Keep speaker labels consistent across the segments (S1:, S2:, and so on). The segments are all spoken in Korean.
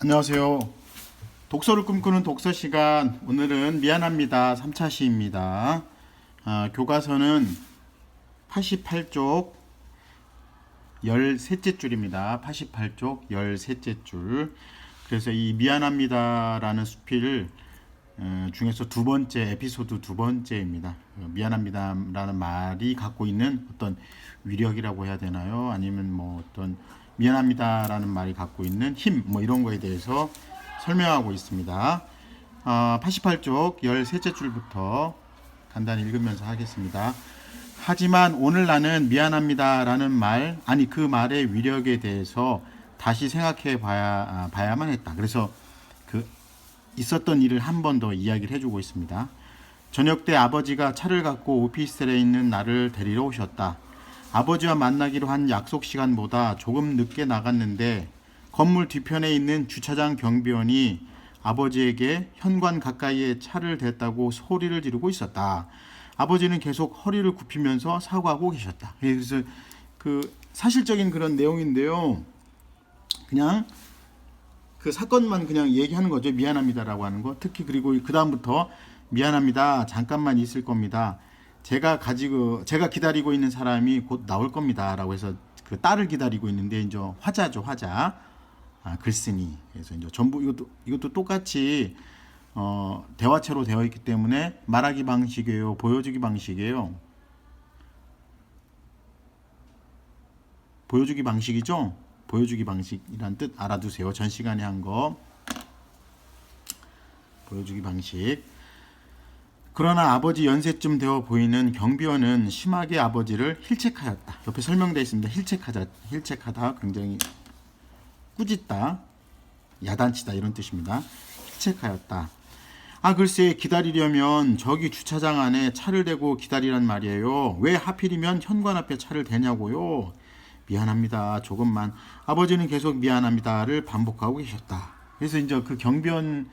S1: 안녕하세요. 독서를 꿈꾸는 독서 시간. 오늘은 미안합니다. 3차 시입니다. 교과서는 88쪽 13째 줄입니다. 88쪽 13째 줄. 그래서 이 미안합니다라는 수필 중에서 두 번째 에피소드 두 번째입니다. 미안합니다라는 말이 갖고 있는 어떤 위력이라고 해야 되나요? 아니면 뭐 어떤 미안합니다라는 말이 갖고 있는 힘, 뭐 이런 거에 대해서 설명하고 있습니다. 88쪽 13째 줄부터 간단히 읽으면서 하겠습니다. 하지만 오늘 나는 미안합니다라는 말, 아니 그 말의 위력에 대해서 다시 생각해 봐야만 했다. 그래서 그 있었던 일을 한 번 더 이야기를 해주고 있습니다. 저녁 때 아버지가 차를 갖고 오피스텔에 있는 나를 데리러 오셨다. 아버지와 만나기로 한 약속 시간보다 조금 늦게 나갔는데 건물 뒤편에 있는 주차장 경비원이 아버지에게 현관 가까이에 차를 댔다고 소리를 지르고 있었다. 아버지는 계속 허리를 굽히면서 사과하고 계셨다. 그래서 그 사실적인 그런 내용인데요. 그냥 그 사건만 그냥 얘기하는 거죠. 미안합니다라고 하는 거. 특히 그리고 그 다음부터 미안합니다. 잠깐만 있을 겁니다. 제가 기다리고 있는 사람이 곧 나올 겁니다라고 해서 그 딸을 기다리고 있는데 이제 화자죠, 화자. 글쓴이. 그래서 이제 전부 이것도 똑같이 대화체로 되어 있기 때문에 말하기 방식이에요, 보여주기 방식이에요. 보여주기 방식이죠. 보여주기 방식이란 뜻 알아두세요. 전 시간에 한 거. 보여주기 방식. 그러나 아버지 연세쯤 되어 보이는 경비원은 심하게 아버지를 힐책하였다. 옆에 설명되어 있습니다. 힐책하다, 굉장히 꾸짖다, 야단치다 이런 뜻입니다. 힐책하였다. 글쎄 기다리려면 저기 주차장 안에 차를 대고 기다리란 말이에요. 왜 하필이면 현관 앞에 차를 대냐고요. 미안합니다. 조금만. 아버지는 계속 미안합니다를 반복하고 계셨다. 그래서 이제 그 경비원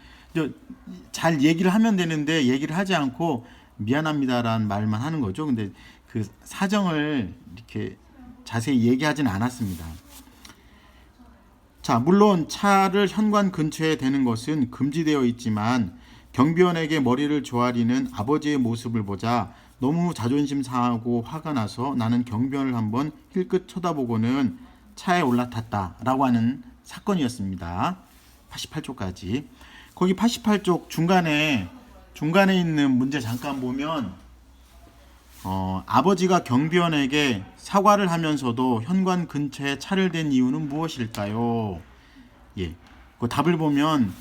S1: 잘 얘기를 하면 되는데 얘기를 하지 않고 미안합니다라는 말만 하는 거죠. 근데 그 사정을 이렇게 자세히 얘기하진 않았습니다. 자, 물론 차를 현관 근처에 대는 것은 금지되어 있지만 경비원에게 머리를 조아리는 아버지의 모습을 보자 너무 자존심 상하고 화가 나서 나는 경비원을 한번 힐끗 쳐다보고는 차에 올라탔다라고 하는 사건이었습니다. 88쪽까지. 거기 88쪽 중간에 있는 문제 잠깐 보면 아버지가 경비원에게 사과를 하면서도 현관 근처에 차를 댄 이유는 무엇일까요? 예, 그 답을 보면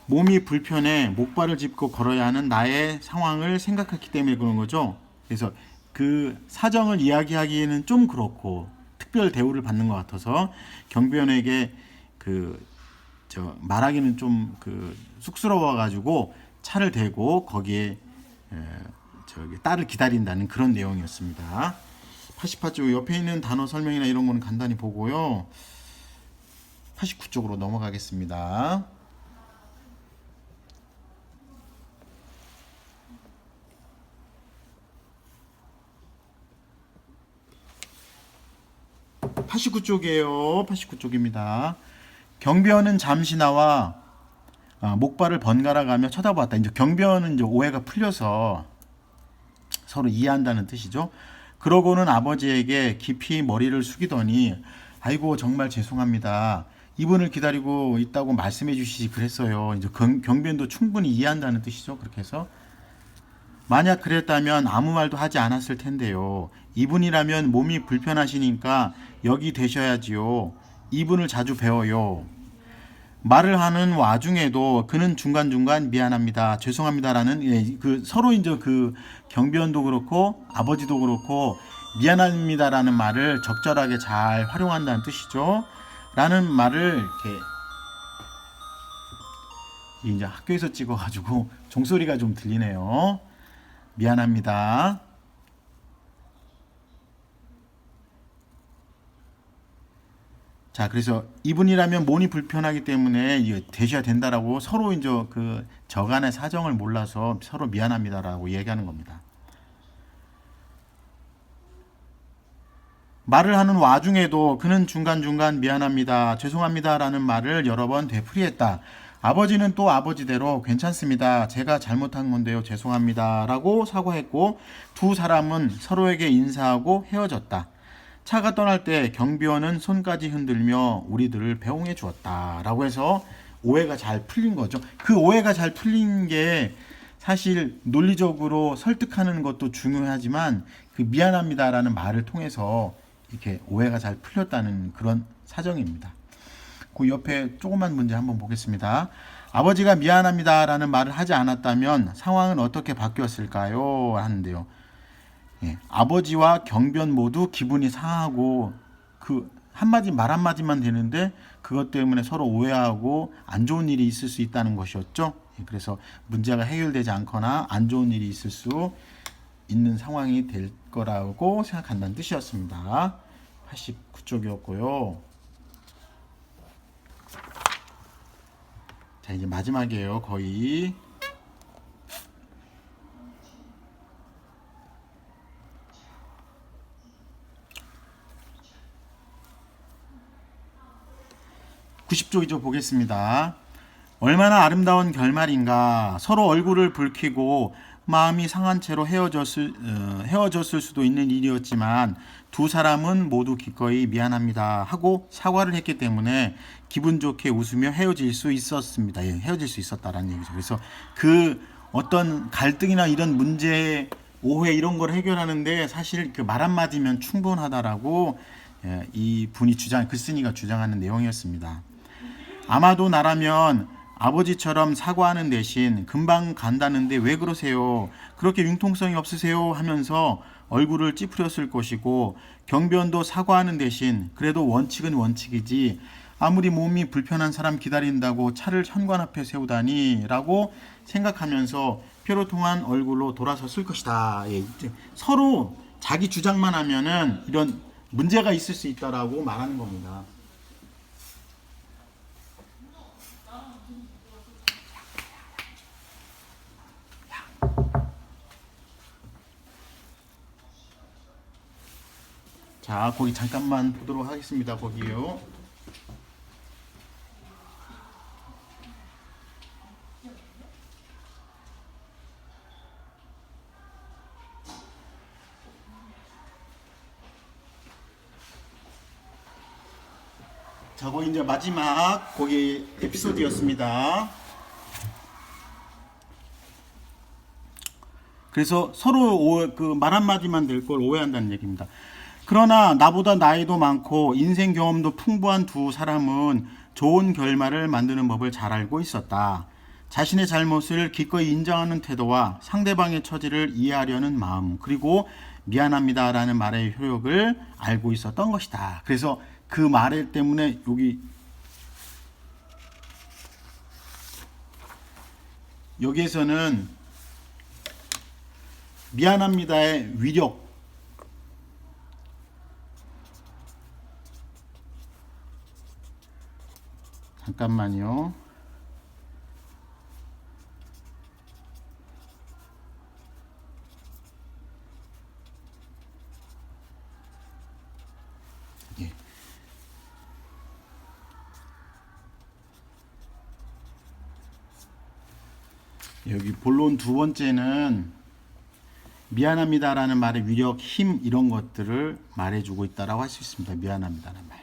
S1: 몸이 불편해 목발을 짚고 걸어야 하는 나의 상황을 생각했기 때문에 그런 거죠. 그래서 그 사정을 이야기하기에는 좀 그렇고 특별 대우를 받는 것 같아서 경비원에게 말하기는 좀 쑥스러워 가지고 차를 대고 거기에 딸을 기다린다는 그런 내용이었습니다. 88쪽 옆에 있는 단어 설명이나 이런 거는 간단히 보고요. 89쪽으로 넘어가겠습니다. (89쪽이에요) 89쪽입니다. 경비원은 잠시 나와 목발을 번갈아 가며 쳐다보았다. 이제 경비원은 이제 오해가 풀려서 서로 이해한다는 뜻이죠. 그러고는 아버지에게 깊이 머리를 숙이더니 아이고 정말 죄송합니다. 이분을 기다리고 있다고 말씀해 주시지 그랬어요. 이제 경비원도 충분히 이해한다는 뜻이죠. 그렇게 해서 만약 그랬다면 아무 말도 하지 않았을 텐데요. 이분이라면 몸이 불편하시니까 여기 되셔야지요. 이분을 자주 뵈어요. 말을 하는 와중에도 그는 중간중간 미안합니다, 죄송합니다라는 서로 이제 그 경비원도 그렇고 아버지도 그렇고 미안합니다라는 말을 적절하게 잘 활용한다는 뜻이죠. 라는 말을 이렇게 이제 학교에서 찍어가지고 종소리가 좀 들리네요. 미안합니다. 자, 그래서 이분이라면 몸이 불편하기 때문에 되셔야 된다라고 서로 이제 그 저간의 사정을 몰라서 서로 미안합니다라고 얘기하는 겁니다. 말을 하는 와중에도 그는 중간중간 미안합니다, 죄송합니다라는 말을 여러 번 되풀이했다. 아버지는 또 아버지대로 괜찮습니다, 제가 잘못한 건데요, 죄송합니다라고 사과했고 두 사람은 서로에게 인사하고 헤어졌다. 차가 떠날 때 경비원은 손까지 흔들며 우리들을 배웅해 주었다 라고 해서 오해가 잘 풀린 거죠. 그 오해가 잘 풀린 게 사실 논리적으로 설득하는 것도 중요하지만 그 미안합니다라는 말을 통해서 이렇게 오해가 잘 풀렸다는 그런 사정입니다. 그 옆에 조그만 문제 한번 보겠습니다. 아버지가 미안합니다라는 말을 하지 않았다면 상황은 어떻게 바뀌었을까요? 하는데요. 예, 아버지와 경비원 모두 기분이 상하고 그 한마디 말 한마디만 되는데 그것 때문에 서로 오해하고 안 좋은 일이 있을 수 있다는 것이었죠. 예, 그래서 문제가 해결되지 않거나 안 좋은 일이 있을 수 있는 상황이 될 거라고 생각한다는 뜻이었습니다. 89쪽이었고요. 자, 이제 마지막이에요. 거의. (90쪽이죠) 보겠습니다. 얼마나 아름다운 결말인가. 서로 얼굴을 붉히고 마음이 상한 채로 헤어졌을 수도 있는 일이었지만 두 사람은 모두 기꺼이 미안합니다 하고 사과를 했기 때문에 기분 좋게 웃으며 헤어질 수 있었습니다. 예, 헤어질 수 있었다라는 얘기죠. 그래서 그 어떤 갈등이나 이런 문제, 오해 이런 걸 해결하는데 사실 그 말 한마디면 충분하다라고 이 분이 글쓴이가 주장하는 내용이었습니다. 아마도 나라면 아버지처럼 사과하는 대신 금방 간다는데 왜 그러세요? 그렇게 융통성이 없으세요? 하면서 얼굴을 찌푸렸을 것이고 경비원도 사과하는 대신 그래도 원칙은 원칙이지 아무리 몸이 불편한 사람 기다린다고 차를 현관 앞에 세우다니 라고 생각하면서 표로 통한 얼굴로 돌아섰을 것이다. 예, 서로 자기 주장만 하면은 이런 문제가 있을 수 있다라고 말하는 겁니다. 자, 거기 잠깐만 보도록 하겠습니다. 거기요. 자, 거기 이제 마지막 거기 에피소드였습니다. 그래서 서로 그 말 한마디만 될 걸 오해한다는 얘기입니다. 그러나 나보다 나이도 많고 인생 경험도 풍부한 두 사람은 좋은 결말을 만드는 법을 잘 알고 있었다. 자신의 잘못을 기꺼이 인정하는 태도와 상대방의 처지를 이해하려는 마음, 그리고 미안합니다라는 말의 효력을 알고 있었던 것이다. 그래서 그 말 때문에 여기에서는 미안합니다의 위력, 잠깐만요. 예. 여기 본론 두 번째는 미안합니다라는 말의 위력, 힘 이런 것들을 말해주고 있다라고 할 수 있습니다. 미안합니다라는 말.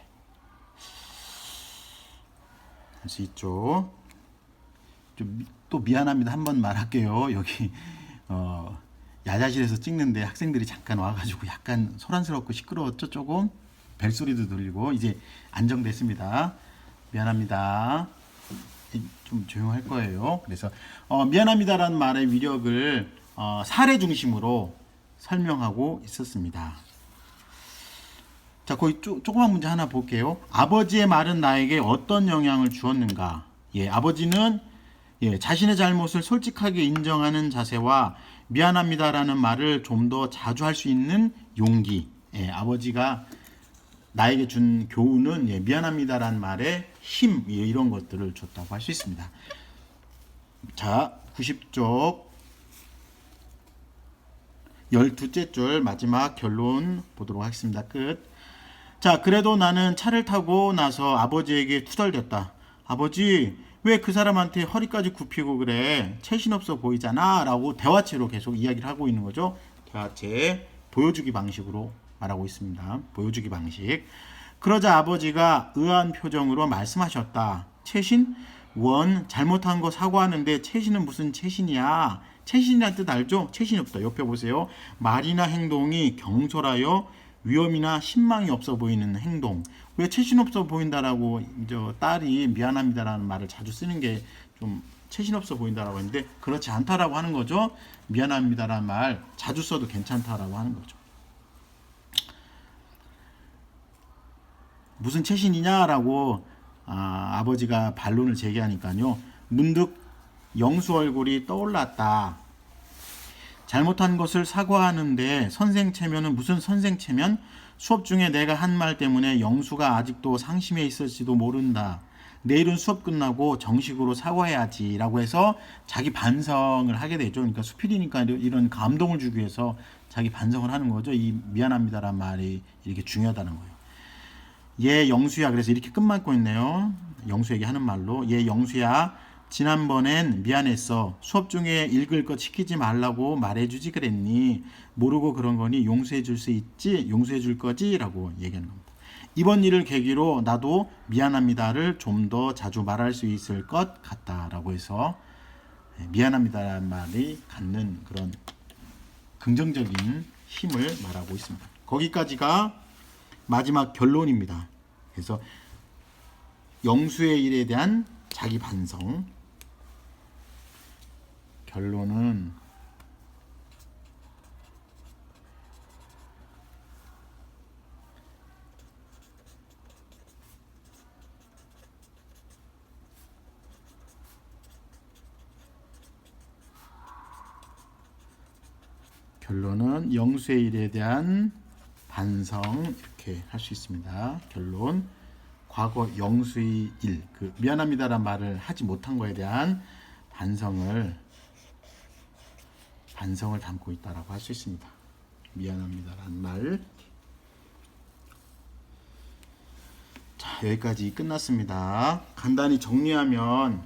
S1: 할 수 있죠. 또 미안합니다 한 번 말할게요. 여기 야자실에서 찍는데 학생들이 잠깐 와가지고 약간 소란스럽고 시끄러웠죠. 조금 벨소리도 들리고 이제 안정됐습니다. 미안합니다. 좀 조용할 거예요. 그래서 미안합니다라는 말의 위력을 사례 중심으로 설명하고 있었습니다. 자, 거기 조그만 문제 하나 볼게요. 아버지의 말은 나에게 어떤 영향을 주었는가? 예, 아버지는 자신의 잘못을 솔직하게 인정하는 자세와 미안합니다라는 말을 좀 더 자주 할 수 있는 용기. 예, 아버지가 나에게 준 교훈은 미안합니다라는 말에 힘, 이런 것들을 줬다고 할 수 있습니다. 자, 90쪽 12째 줄 마지막 결론 보도록 하겠습니다. 끝. 자, 그래도 나는 차를 타고 나서 아버지에게 투덜댔다. 아버지, 왜 그 사람한테 허리까지 굽히고 그래? 채신없어 보이잖아. 라고 대화체로 계속 이야기를 하고 있는 거죠. 대화체, 보여주기 방식으로 말하고 있습니다. 보여주기 방식. 그러자 아버지가 의아한 표정으로 말씀하셨다. 채신? 원, 잘못한 거 사과하는데 채신은 무슨 채신이야? 채신이란 뜻 알죠? 채신이 없다. 옆에 보세요. 말이나 행동이 경솔하여 위험이나 신망이 없어 보이는 행동. 왜 채신 없어 보인다라고 딸이 미안합니다라는 말을 자주 쓰는 게 좀 채신 없어 보인다라고 했는데 그렇지 않다라고 하는 거죠. 미안합니다라는 말 자주 써도 괜찮다라고 하는 거죠. 무슨 채신이냐라고 아버지가 반론을 제기하니까요. 문득 영수 얼굴이 떠올랐다. 잘못한 것을 사과하는데 선생체면은 무슨 선생체면? 수업 중에 내가 한 말 때문에 영수가 아직도 상심해 있을지도 모른다. 내일은 수업 끝나고 정식으로 사과해야지 라고 해서 자기 반성을 하게 되죠. 그러니까 수필이니까 이런 감동을 주기 위해서 자기 반성을 하는 거죠. 이 미안합니다라는 말이 이렇게 중요하다는 거예요. 얘 영수야. 그래서 이렇게 끝맺고 있네요. 영수에게 하는 말로 얘 영수야. 지난번엔 미안했어. 수업 중에 읽을 것 시키지 말라고 말해주지 그랬니? 모르고 그런 거니 용서해 줄 수 있지? 용서해 줄 거지? 라고 얘기하는 겁니다. 이번 일을 계기로 나도 미안합니다를 좀 더 자주 말할 수 있을 것 같다 라고 해서 미안합니다라는 말이 갖는 그런 긍정적인 힘을 말하고 있습니다. 거기까지가 마지막 결론입니다. 그래서 영수의 일에 대한 자기 반성. 결론은 영수의 일에 대한 반성 이렇게 할 수 있습니다. 결론 과거 영수의 일, 그 미안합니다라는 말을 하지 못한 거에 대한 반성을 담고 있다라고 할 수 있습니다. 미안합니다라는 말. 자, 여기까지 끝났습니다. 간단히 정리하면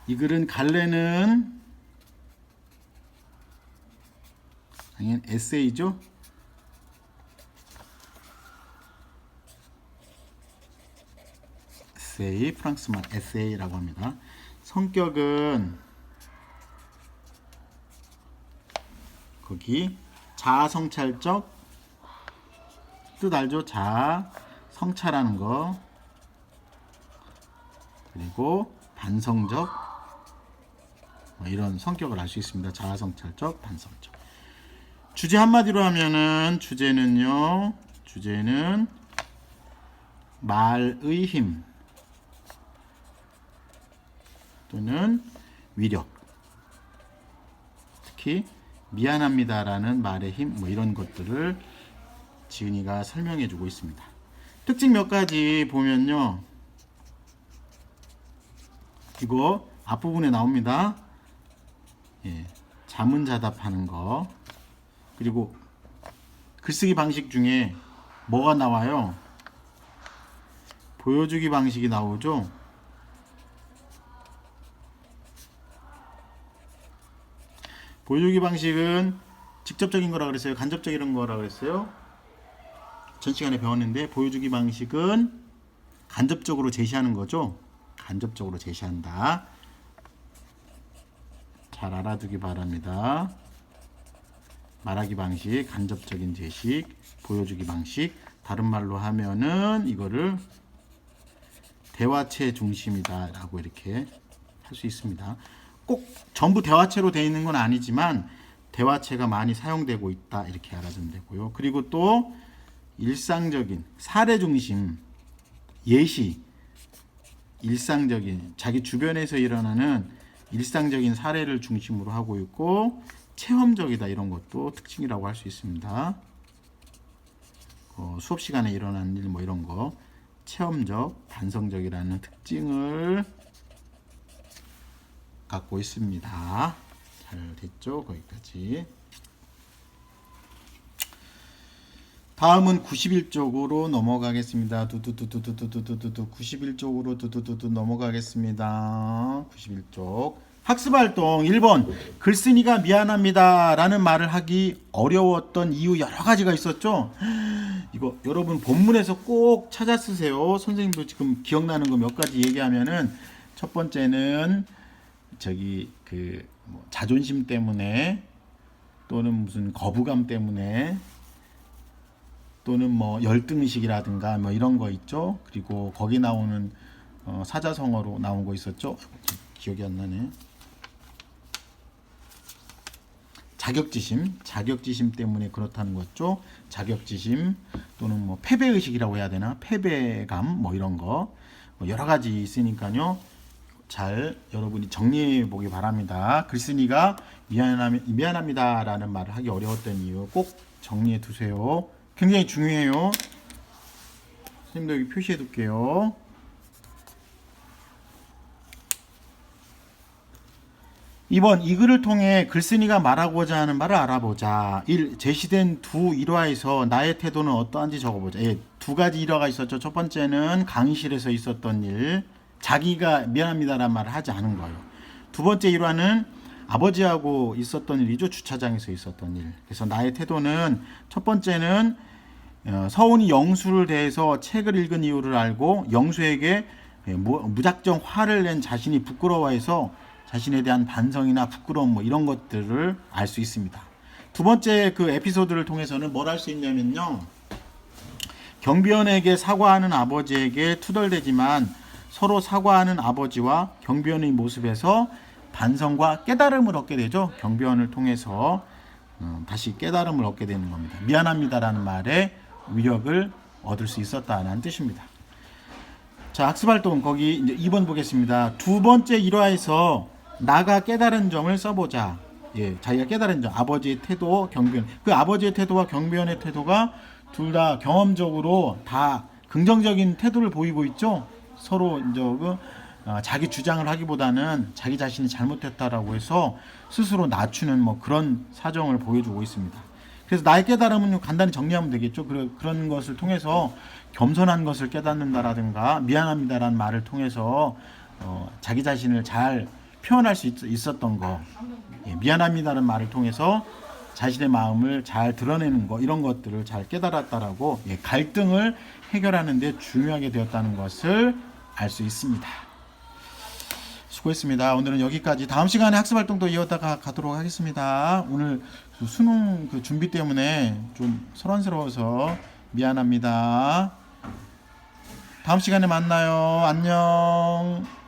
S1: 이 글은 갈래는 당연 에세이죠. 에세이, 프랑스말 에세이라고 합니다. 성격은 거기 자아성찰적 뜻 알죠? 자아, 성찰하는 거. 그리고 반성적 이런 성격을 알 수 있습니다. 자아성찰적, 반성적. 주제 한마디로 하면은 주제는 말의 힘 또는 위력, 특히 미안합니다라는 말의 힘 이런 것들을 지은이가 설명해 주고 있습니다. 특징 몇 가지 보면요. 이거 앞부분에 나옵니다. 예, 자문자답하는 거. 그리고 글쓰기 방식 중에 뭐가 나와요? 보여주기 방식이 나오죠. 보여주기 방식은 직접적인 거라 그랬어요? 간접적인 거라 그랬어요? 전 시간에 배웠는데 보여주기 방식은 간접적으로 제시하는 거죠. 간접적으로 제시한다. 잘 알아두기 바랍니다. 말하기 방식, 간접적인 제시, 보여주기 방식. 다른 말로 하면은 이거를 대화체 중심이다 라고 이렇게 할 수 있습니다. 꼭 전부 대화체로 되어 있는 건 아니지만 대화체가 많이 사용되고 있다 이렇게 알아주면 되고요. 그리고 또 일상적인 사례 중심, 예시, 일상적인 자기 주변에서 일어나는 일상적인 사례를 중심으로 하고 있고 체험적이다 이런 것도 특징이라고 할 수 있습니다. 수업 시간에 일어나는 일 이런 거 체험적, 반성적이라는 특징을 갖고 있습니다. 잘 됐죠? 거기까지. 다음은 91쪽으로 넘어가겠습니다. 두두두두두두두두두 91쪽으로 두두두두 넘어가겠습니다. 91쪽 학습활동 1번 글쓴이가 미안합니다 라는 말을 하기 어려웠던 이유 여러 가지가 있었죠. 이거 여러분 본문에서 꼭 찾아 쓰세요. 선생님도 지금 기억나는 거 몇 가지 얘기하면은 첫 번째는 저기 뭐 자존심 때문에 또는 무슨 거부감 때문에 또는 뭐 열등의식이라든가 뭐 이런 거 있죠. 그리고 거기 나오는 사자성어로 나온 거 있었죠. 기억이 안 나네. 자격지심 때문에 그렇다는 거죠. 자격지심 또는 뭐 패배의식이라고 해야 되나? 패배감 뭐 이런 거 뭐 여러 가지 있으니까요. 잘 여러분이 정리해 보기 바랍니다. 글쓴이가 미안합니다라는 말을 하기 어려웠던 이유 꼭 정리해 두세요. 굉장히 중요해요. 선생님도 여기 표시해 둘게요. 2번 이 글을 통해 글쓴이가 말하고자 하는 말을 알아보자. 1. 제시된 두 일화에서 나의 태도는 어떠한지 적어보자. 예, 두 가지 일화가 있었죠. 첫 번째는 강의실에서 있었던 일, 자기가 미안합니다라는 말을 하지 않은 거예요. 두 번째 일화는 아버지하고 있었던 일이죠. 주차장에서 있었던 일. 그래서 나의 태도는 첫 번째는 서운이 영수를 대해서 책을 읽은 이유를 알고 영수에게 무작정 화를 낸 자신이 부끄러워해서 자신에 대한 반성이나 부끄러움 뭐 이런 것들을 알 수 있습니다. 두 번째 그 에피소드를 통해서는 뭘 할 수 있냐면요. 경비원에게 사과하는 아버지에게 투덜대지만 서로 사과하는 아버지와 경비원의 모습에서 반성과 깨달음을 얻게 되죠. 경비원을 통해서 다시 깨달음을 얻게 되는 겁니다. 미안합니다라는 말에 위력을 얻을 수 있었다는 뜻입니다. 자, 학습활동 거기 이제 2번 보겠습니다. 두 번째 일화에서 나가 깨달은 점을 써보자. 예, 자기가 깨달은 점, 아버지의 태도, 경비원. 그 아버지의 태도와 경비원의 태도가 둘 다 경험적으로 다 긍정적인 태도를 보이고 있죠. 서로 이제 자기 주장을 하기보다는 자기 자신이 잘못했다라고 해서 스스로 낮추는 뭐 그런 사정을 보여주고 있습니다. 그래서 나의 깨달음은 간단히 정리하면 되겠죠. 그런 것을 통해서 겸손한 것을 깨닫는다라든가 미안합니다라는 말을 통해서 자기 자신을 잘 표현할 수 있었던 거, 예, 미안합니다라는 말을 통해서 자신의 마음을 잘 드러내는 거 이런 것들을 잘 깨달았다라고 예, 갈등을 해결하는 데 중요하게 되었다는 것을 알 수 있습니다. 수고했습니다. 오늘은 여기까지. 다음 시간에 학습활동도 이어다가 가도록 하겠습니다. 오늘 수능 준비 때문에 좀 소란스러워서 미안합니다. 다음 시간에 만나요. 안녕.